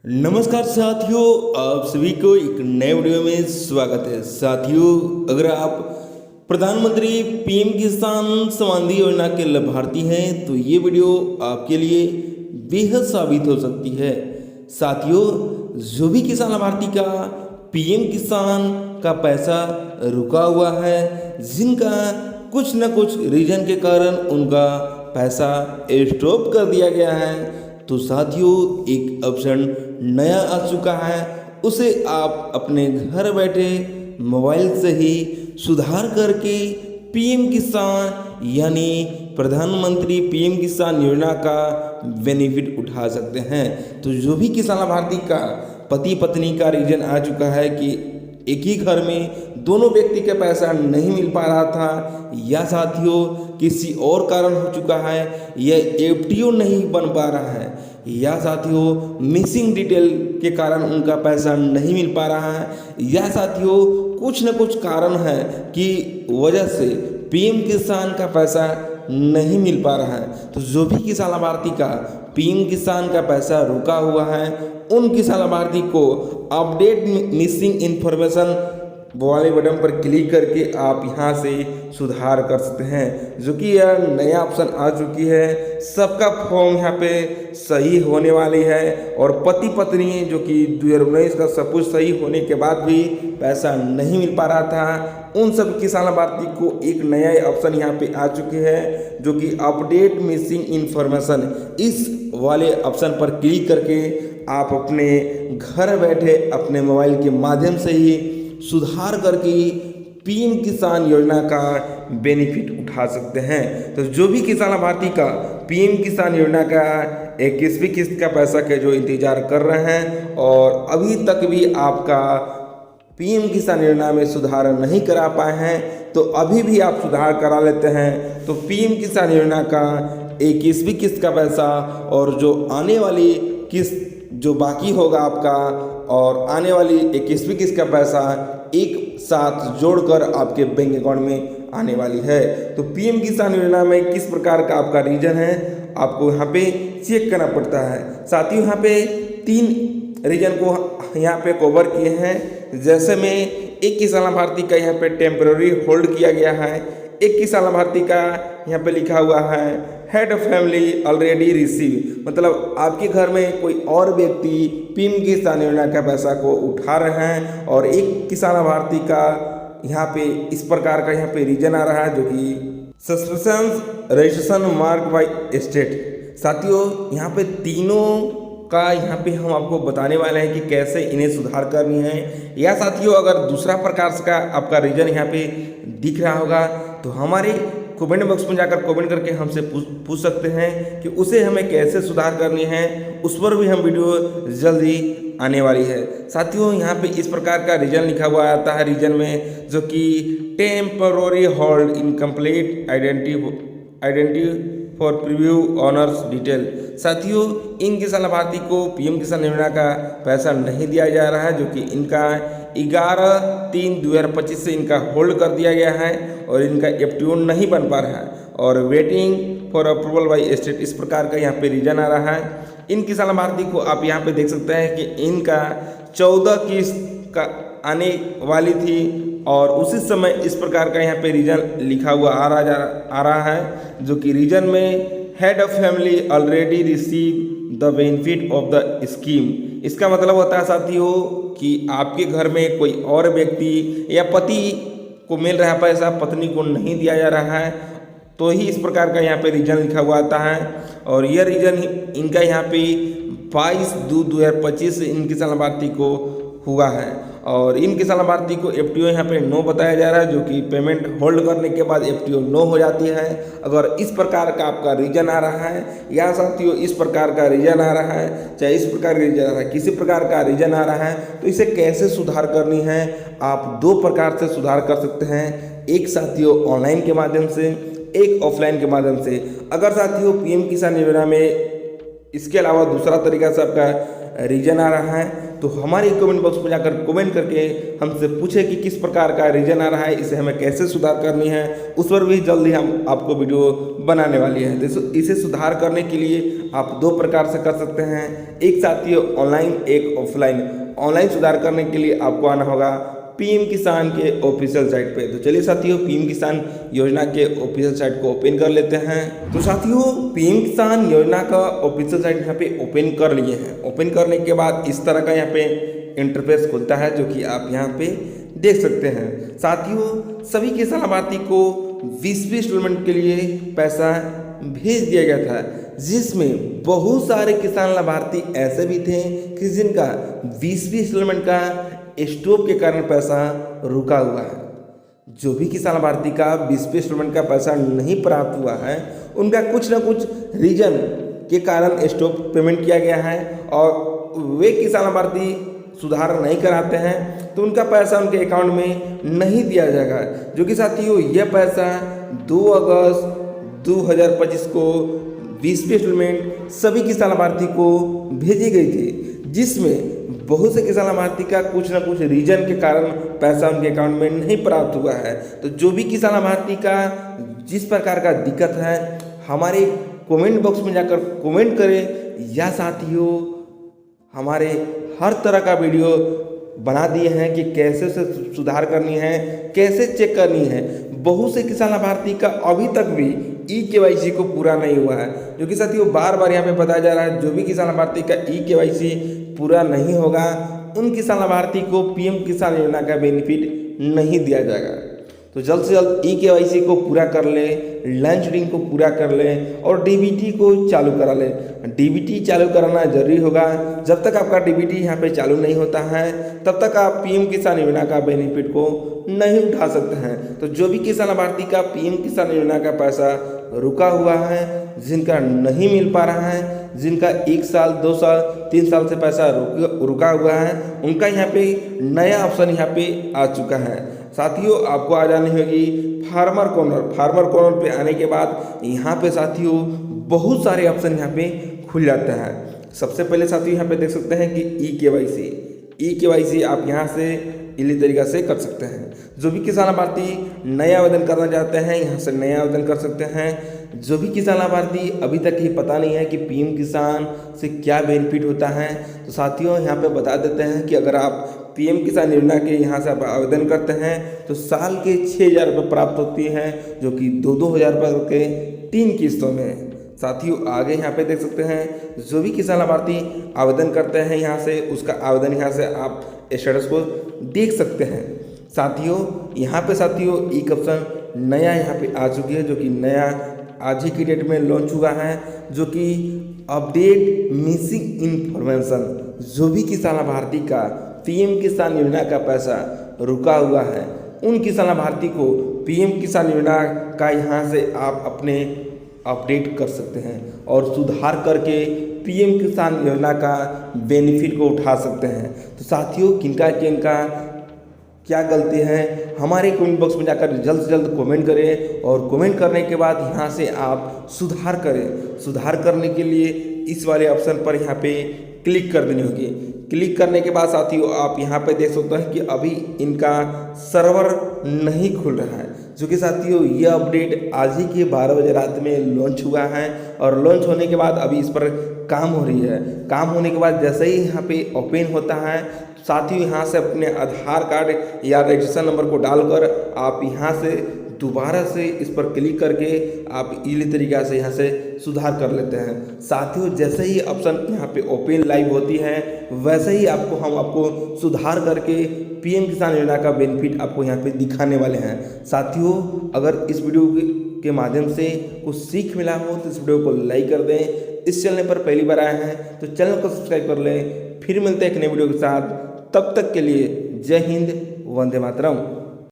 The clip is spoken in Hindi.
नमस्कार साथियों, आप सभी को एक नए वीडियो में स्वागत है। साथियों, अगर आप प्रधानमंत्री पीएम किसान सम्मान निधि योजना के लाभार्थी हैं तो ये वीडियो आपके लिए बेहद साबित हो सकती है। साथियों, जो भी किसान लाभार्थी का पीएम किसान का पैसा रुका हुआ है, जिनका कुछ न कुछ रीजन के कारण उनका पैसा स्टॉप कर दिया गया है, तो साथियों एक ऑप्शन नया आ चुका है। उसे आप अपने घर बैठे मोबाइल से ही सुधार करके पीएम किसान यानी प्रधानमंत्री पीएम किसान योजना का बेनिफिट उठा सकते हैं। तो जो भी किसान लाभार्थी का पति पत्नी का रीजन आ चुका है कि एक ही घर में दोनों व्यक्ति का पैसा नहीं मिल पा रहा था, या साथियों किसी और कारण हो चुका है, यह एफडीओ नहीं बन पा रहा है, या साथियों मिसिंग डिटेल के कारण उनका पैसा नहीं मिल पा रहा है, या साथियों कुछ न कुछ कारण है कि वजह से पीएम किसान का पैसा नहीं मिल पा रहा है। तो जो भी किसान लाभार्थी का पीएम किसान का पैसा रुका हुआ है, उन किसान लाभार्थी को अपडेट मिसिंग इन्फॉर्मेशन वाले बटन पर क्लिक करके आप यहां से सुधार कर सकते हैं, जो कि यह नया ऑप्शन आ चुकी है। सबका फॉर्म यहाँ पे सही होने वाली है, और पति पत्नी जो कि 2019 का सब कुछ सही होने के बाद भी पैसा नहीं मिल पा रहा था, उन सब किसान लाभार्थी को एक नया ऑप्शन यहाँ पे आ चुके हैं, जो कि अपडेट मिसिंग इन्फॉर्मेशन। इस वाले ऑप्शन पर क्लिक करके आप अपने घर बैठे अपने मोबाइल के माध्यम से ही सुधार करके पीएम किसान योजना का बेनिफिट उठा सकते हैं। तो जो भी किसान लाभार्थी का पीएम किसान योजना का 21वीं किस्त का पैसा के जो इंतजार कर रहे हैं और अभी तक भी आपका पीएम किसान योजना में सुधार नहीं करा पाए हैं, तो अभी भी आप सुधार करा लेते हैं। तो पीएम किसान योजना का 21वीं किस्त का पैसा और जो आने वाली किस्त जो बाकी होगा आपका, और आने वाली 21वीं किस्त का पैसा एक साथ जोड़कर आपके बैंक अकाउंट में आने वाली है। तो पीएम किसान योजना में किस प्रकार का आपका रीजन है, आपको यहाँ पे चेक करना पड़ता है। साथियों, यहाँ पे 3 रीजन को यहाँ पे कवर किए हैं। जैसे में एक किसान लाभार्थी का यहाँ पे टेम्पररी होल्ड किया गया है, एक किसान लाभार्थी का यहाँ पे लिखा हुआ है head of family already receive, मतलब आपके घर में कोई और व्यक्ति पीएम किसान योजना का पैसा को उठा रहे हैं। और एक किसान लाभार्थी का यहाँ पे इस प्रकार का यहाँ पे रीजन आ रहा है, जो कि suspension registration mark by state. साथियों, यहाँ पे तीनों का यहाँ पे हम आपको बताने वाले हैं कि कैसे इन्हें सुधार करनी है। या साथियों, अगर दूसरा प्रकार का आपका रीजन यहाँ पे दिख रहा होगा तो हमारे कमेंट बॉक्स में जाकर कमेंट करके हमसे पूछ सकते हैं कि उसे हमें कैसे सुधार करनी है। उस पर भी हम वीडियो जल्दी आने वाली है। साथियों, यहाँ पे इस प्रकार का रीजन लिखा हुआ आता है रीजन में, जो कि temporary hold incomplete identity for preview honours detail. साथियों, इन किसान लाभार्थी को पीएम किसान योजना का पैसा नहीं दिया जा रहा है, जो कि इनका 11/3/2025 से इनका होल्ड कर दिया गया है और इनका एफडीओ नहीं बन पा रहा है, और waiting for approval by state, इस प्रकार का यहाँ पे रीजन आ रहा है। इन किसान लाभार्थी को आप यहाँ पे देख सकते हैं कि इनका 14 किस्त का आने वाली थी, और उसी समय इस प्रकार का यहाँ पे रीजन लिखा हुआ आ रहा है, जो कि रीजन में head of family already receive the benefit of the scheme. इसका मतलब होता है साथियों कि आपके घर में कोई और व्यक्ति या पति को मिल रहा है पैसा, पत्नी को नहीं दिया जा रहा है, तो ही इस प्रकार का यहाँ पे रीजन लिखा हुआ आता है। और यह रीजन इनका यहाँ पे 22/2/2025 इन किसान लाभार्थी को हुआ है, और इन किसान लाभार्थी को एफडीओ यहाँ पे नो बताया जा रहा है, जो कि पेमेंट होल्ड करने के बाद एफडीओ नो हो जाती है। अगर इस प्रकार का आपका रीजन आ रहा है, या साथियों इस प्रकार का रीजन आ रहा है, चाहे इस प्रकार का रीजन आ रहा है, किसी प्रकार का रीजन आ रहा है, तो इसे कैसे सुधार करनी है, आप 2 प्रकार से सुधार कर सकते हैं। एक साथियों ऑनलाइन के माध्यम से, एक ऑफलाइन के माध्यम से। अगर साथियों पीएम किसान योजना में इसके अलावा दूसरा तरीका से आपका रीजन आ रहा है, तो हमारे कमेंट बॉक्स में जाकर कमेंट करके हमसे पूछे कि किस प्रकार का रीजन आ रहा है, इसे हमें कैसे सुधार करनी है, उस पर भी जल्दी हम आपको वीडियो बनाने वाली है। तो इसे सुधार करने के लिए आप दो प्रकार से कर सकते हैं, एक साथियों ऑनलाइन, एक ऑफलाइन। ऑनलाइन सुधार करने के लिए आपको आना होगा पीएम किसान के ऑफिशियल साइट पे। तो चलिए साथियों, पीएम किसान योजना के ऑफिशियल साइट को ओपन कर लेते हैं। तो साथियों, पीएम किसान योजना का ऑफिशियल साइट यहाँ पे ओपन कर लिए हैं। ओपन करने के बाद इस तरह का यहाँ पे इंटरफेस खुलता है, जो कि आप यहाँ पे देख सकते हैं। साथियों, सभी किसान लाभार्थी को 20 इंस्टॉलमेंट के लिए पैसा भेज दिया गया था, जिसमें बहुत सारे किसान लाभार्थी ऐसे भी थे कि जिनका 20 इंस्टॉलमेंट का स्टॉप के कारण पैसा रुका हुआ है। जो भी किसान लाभार्थी का 20 इंस्टॉलमेंट का पैसा नहीं प्राप्त हुआ है, उनका कुछ ना कुछ रीजन के कारण स्टॉप पेमेंट किया गया है, और वे किसान लाभार्थी सुधार नहीं कराते हैं तो उनका पैसा उनके अकाउंट में नहीं दिया जाएगा। जो कि साथियों, यह पैसा 2 अगस्त 2025 को 20 इंस्टॉलमेंट सभी किसान लाभार्थी को भेजी गई थी, जिसमें बहुत से किसान लाभार्थी का कुछ ना कुछ रीजन के कारण पैसा उनके अकाउंट में नहीं प्राप्त हुआ है। तो जो भी किसान लाभार्थी का जिस प्रकार का दिक्कत है, हमारे कमेंट बॉक्स में जाकर कमेंट करें, या साथियों हमारे हर तरह का वीडियो बना दिए हैं कि कैसे उसे सुधार करनी है, कैसे चेक करनी है। बहुत से किसान लाभार्थी का अभी तक भी ई-केवाईसी को पूरा नहीं हुआ है, जो कि साथियों बार बार यहाँ पे बताया जा रहा है। जो भी किसान लाभार्थी का ई-केवाईसी पूरा नहीं होगा, उन किसान लाभार्थी को पीएम किसान योजना का बेनिफिट नहीं दिया जाएगा। तो जल्द से जल्द ई-केवाईसी को पूरा कर ले, लंच रिंग को पूरा कर ले, और डीबीटी को चालू करा ले। डीबीटी चालू कराना जरूरी होगा। जब तक आपका डीबीटी यहाँ पे चालू नहीं होता है, तब तक आप पीएम किसान योजना का बेनिफिट को नहीं उठा सकते हैं। तो जो भी किसान लाभार्थी का पीएम किसान योजना का पैसा रुका हुआ है, जिनका नहीं मिल पा रहा है, जिनका 1 साल 2 साल 3 साल से पैसा रुका हुआ है, उनका यहाँ पे नया ऑप्शन यहाँ पे आ चुका है। साथियों, आपको आ जानी होगी फार्मर कॉर्नर। फार्मर कॉर्नर पे आने के बाद यहाँ पे साथियों बहुत सारे ऑप्शन यहाँ पे खुल जाते हैं। सबसे पहले साथियों यहाँ पे देख सकते हैं कि ई-केवाईसी आप यहाँ से इसी तरीक़ा से कर सकते हैं। जो भी किसान लाभार्थी नया आवेदन करना चाहते हैं, यहाँ से नया आवेदन कर सकते हैं। जो भी किसान लाभार्थी अभी तक ये पता नहीं है कि पीएम किसान से क्या बेनिफिट होता है, तो साथियों यहाँ पे बता देते हैं कि अगर आप पीएम किसान योजना के यहाँ से आप आवेदन करते हैं तो साल के 6,000 रुपये प्राप्त होती है, जो कि 2-2 हज़ार रुपये के 3 किस्तों में। साथियों आगे यहाँ पे देख सकते हैं, जो भी किसान लाभार्थी आवेदन करते हैं यहाँ से, उसका आवेदन यहाँ से आप स्टेटस को देख सकते हैं। साथियों यहाँ पे साथियों एक ऑप्शन नया यहाँ पे आ चुकी है, जो कि नया आज ही की डेट में लॉन्च हुआ है, जो कि अपडेट मिसिंग इन्फॉर्मेशन। जो भी किसान लाभार्थी का पीएम किसान योजना का पैसा रुका हुआ है, उन किसान लाभार्थी को पीएम किसान योजना का यहाँ से आप अपने अपडेट कर सकते हैं और सुधार करके पीएम किसान योजना का बेनिफिट को उठा सकते हैं। तो साथियों किनका क्या गलती है, हमारे कमेंट बॉक्स में जाकर जल्द से जल्द कमेंट करें, और कमेंट करने के बाद यहाँ से आप सुधार करें। सुधार करने के लिए इस वाले ऑप्शन पर यहाँ पे क्लिक कर देनी होगी। क्लिक करने के बाद साथियों आप यहाँ पे देख सकते हैं कि अभी इनका सर्वर नहीं खुल रहा है, जो कि साथियों ये अपडेट आज ही के 12 बजे रात में लॉन्च हुआ है, और लॉन्च होने के बाद अभी इस पर काम हो रही है। काम होने के बाद जैसे ही यहाँ पे ओपन होता है, साथियों यहाँ से अपने आधार कार्ड या रजिस्ट्रेशन नंबर को डालकर आप यहाँ से दोबारा से इस पर क्लिक करके आप इसी तरीक़ा से यहाँ से सुधार कर लेते हैं। साथियों जैसे ही ऑप्शन यहाँ पे ओपन लाइव होती है, वैसे ही हम आपको सुधार करके पीएम किसान योजना का बेनिफिट आपको यहाँ पे दिखाने वाले हैं। साथियों अगर इस वीडियो के माध्यम से कुछ सीख मिला हो तो इस वीडियो को लाइक कर दें। इस चैनल पर पहली बार आए हैं तो चैनल को सब्सक्राइब कर लें। फिर मिलते हैं एक नए वीडियो के साथ, तब तक के लिए जय हिंद, वंदे मातरम।